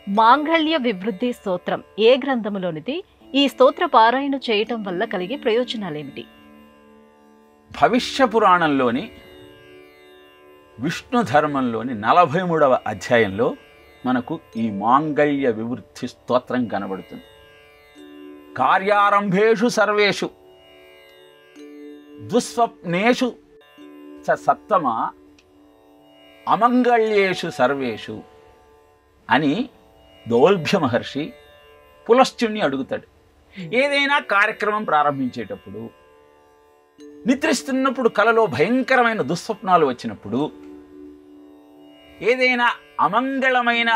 మాంగళ్య వివృద్ధి స్తోత్రం ఏ గ్రంథములోనిది? ఈ స్తోత్ర పారాయణ చేయటం వల్ల కలిగే ప్రయోజనాలేమిటి? భవిష్య పురాణంలోని విష్ణు ధర్మంలోని 43వ అధ్యాయంలో మనకు ఈ మాంగళ్య వివృద్ధి స్తోత్రం కనబడుతుంది. కార్యారంభేషు సర్వేషు దుస్వప్నేషు సప్తమ అమంగళ్యేషు సర్వేషు అని దౌల్భ్య మహర్షి పులశ్చుణ్ణి అడుగుతాడు. ఏదైనా కార్యక్రమం ప్రారంభించేటప్పుడు, నిద్రిస్తున్నప్పుడు కలలో భయంకరమైన దుస్వప్నాలు వచ్చినప్పుడు, ఏదైనా అమంగళమైన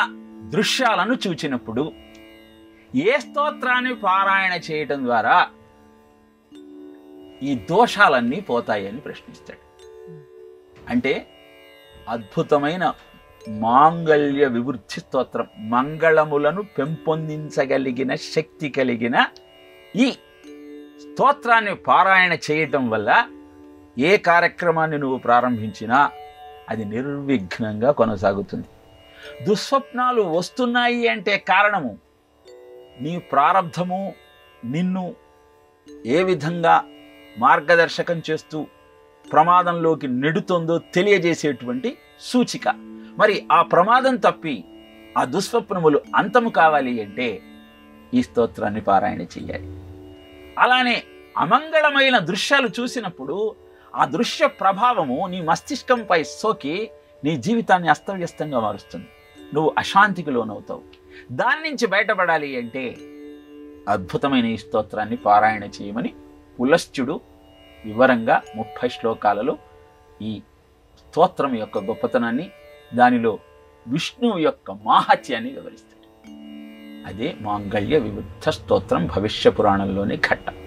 దృశ్యాలను చూచినప్పుడు ఏ స్తోత్రాన్ని పారాయణ చేయటం ద్వారా ఈ దోషాలన్నీ పోతాయని ప్రశ్నిస్తాడు. అంటే అద్భుతమైన మాంగళ్య వివృద్ధి స్తోత్రం, మంగళములను పెంపొందించగలిగిన శక్తి కలిగిన ఈ స్తోత్రాన్ని పారాయణ చేయటం వల్ల ఏ కార్యక్రమాన్ని నువ్వు ప్రారంభించినా అది నిర్విఘ్నంగా కొనసాగుతుంది. దుస్వప్నాలు వస్తున్నాయి అంటే కారణము నీ ప్రారబ్ధము నిన్ను ఏ విధంగా మార్గదర్శకం చేస్తూ ప్రమాదంలోకి నెడుతోందో తెలియజేసేటువంటి సూచిక. మరి ఆ ప్రమాదం తప్పి ఆ దుస్వప్నములు అంతము కావాలి అంటే ఈ స్తోత్రాన్ని పారాయణ చెయ్యాలి. అలానే అమంగళమైన దృశ్యాలు చూసినప్పుడు ఆ దృశ్య ప్రభావము నీ మస్తిష్కంపై సోకి నీ జీవితాన్ని అస్తవ్యస్తంగా మారుస్తుంది. నువ్వు అశాంతికి లోనవుతావు. దాని నుంచి బయటపడాలి అంటే అద్భుతమైన ఈ స్తోత్రాన్ని పారాయణ చేయమని పులశ్చుడు వివరంగా 30 శ్లోకాలలో ఈ స్తోత్రం యొక్క గొప్పతనాన్ని, దానిలో విష్ణువు యొక్క మాహాత్యాన్ని వివరిస్తాడు. అదే మాంగళ్య వివృద్ధ స్తోత్రం భవిష్య పురాణంలోని ఘట్టం.